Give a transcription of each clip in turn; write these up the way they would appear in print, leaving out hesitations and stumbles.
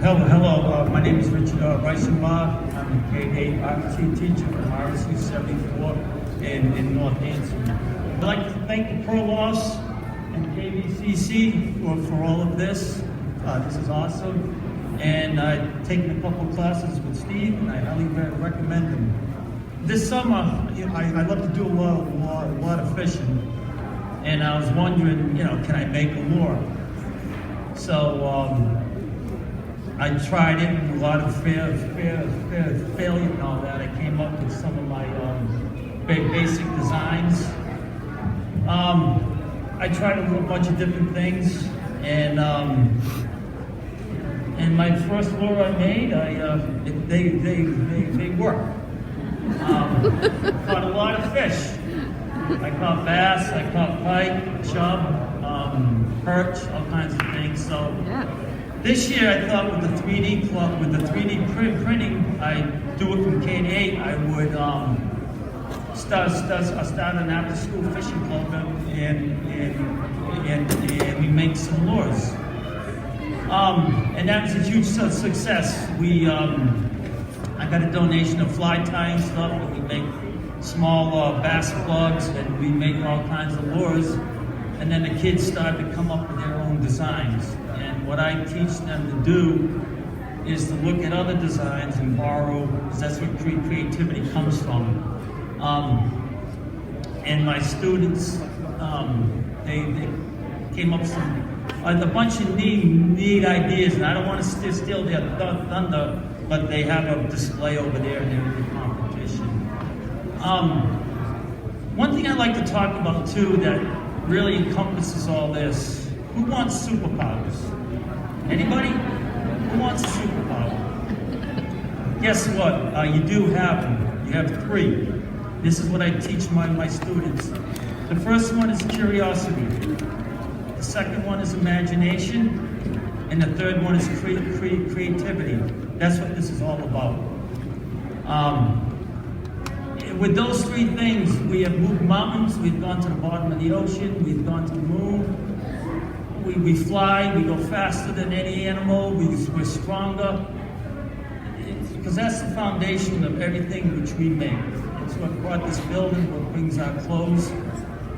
Hello. My name is Richard Reichenbach. I'm a K-8 RT teacher from RSC 74 in Northampton. I'd like to thank the Perloffs and KVCC for all of this. This is awesome. And I've taken a couple classes with Steve, and I highly recommend them. This summer, I love to do a lot of fishing. And I was wondering, can I make a lure? So I tried it, and a lot of failure and all that. I came up with some of my basic designs. I tried a bunch of different things, and my first lure I made, they work. Caught a lot of fish. I caught bass, I caught pike, chub, perch, all kinds of things. So this year I thought with the 3D club, with the 3D printing, I do it from K-8. I would start an after-school fishing club, and we make some lures. And that was a huge success. I got a donation of fly tying stuff, and we make small bass plugs, and we make all kinds of lures. And then the kids started to come up with their own designs. And what I teach them to do is to look at other designs and borrow, because that's where creativity comes from. And my students, they came up with a bunch of neat ideas, and I don't want to steal their thunder, but they have a display over there and they're in the competition. One thing I'd like to talk about too that really encompasses all this. Who wants superpowers? Anybody? Who wants a superpower? Guess what? You do have them. You have 3. This is what I teach my students. The first one is curiosity. The second one is imagination. And the third one is creativity. That's what this is all about. With those 3 things, we have moved mountains, we've gone to the bottom of the ocean, we've gone to the moon, we fly, we go faster than any animal, we're stronger. Because that's the foundation of everything which we make. It's what brought this building, what brings our clothes.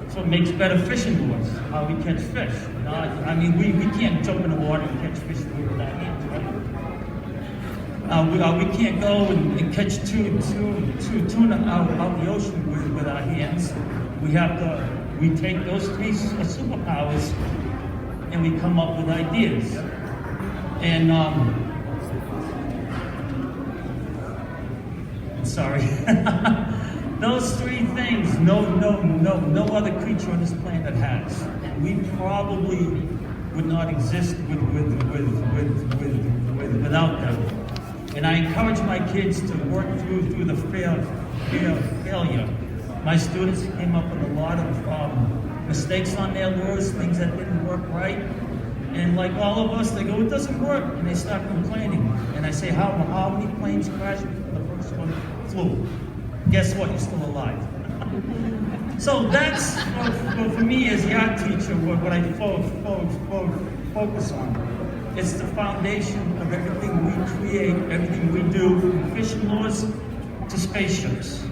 It's what makes better fishing lures, how we catch fish. I mean, we can't jump in the water and catch fish with our hands, right? We can't go and catch tuna out the ocean with our hands. We take those 3 superpowers and we come up with ideas. And sorry. Those 3 things no other creature on this planet has. And we probably would not exist without them. And I encourage my kids to work through the failure. My students came up with a lot of mistakes on their lures, things that didn't work right. And like all of us, they go, it doesn't work, and they start complaining. And I say, how many planes crashed before the first one flew? Guess what? You're still alive. So that's, for me as a art teacher, what I focus on. It's the foundation of everything we create, everything we do, from fishing lures to spaceships.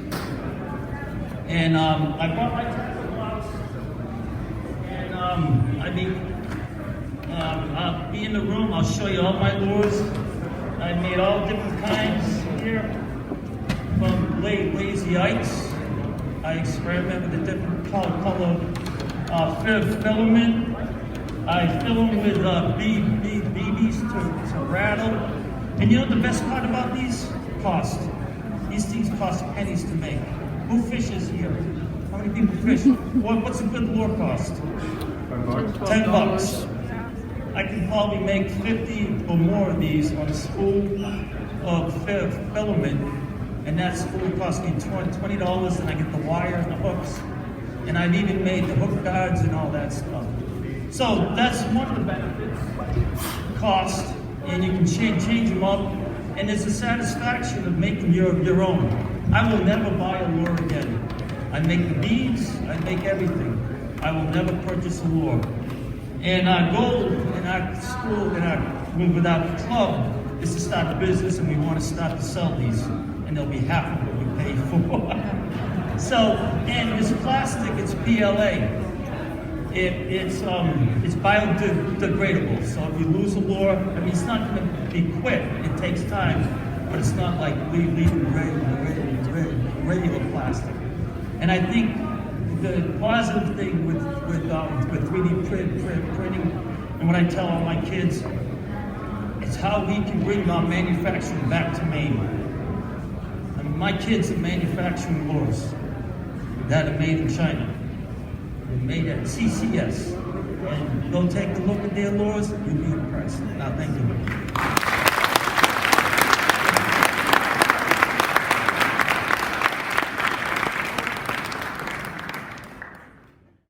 And I brought my tackle box, and I'll be in the room. I'll show you all my lures. I made all different kinds here, from lazy ice. I experiment with a different color filament. I fill them with BBs to rattle. And you know the best part about these? Cost. These things cost pennies to make. Who fishes here? How many people fish? What's a good lure cost? $10. I can probably make 50 or more of these on a spool of filament, and that spool cost me $20, and I get the wire and the hooks. And I've even made the hook guards and all that stuff. So that's one of the benefits, cost, and you can change them up, and it's the satisfaction of making your own. I will never buy a lure again. I make the beads, I make everything. I will never purchase a lure. And our goal in our school, with our club, is to start a business and we want to start to sell these, and they'll be half of what we paid for. So, and this plastic, it's PLA. It's biodegradable. So if you lose a lure, I mean, it's not going to be quick. It takes time, but it's not like leaving regular plastic. And I think the positive thing with 3D printing, and what I tell all my kids, it's how we can bring our manufacturing back to Maine. I mean, my kids are manufacturing lures that are made in China. They're made at CCS. And go take a look at their lures, you'll be impressed. Now, thank you.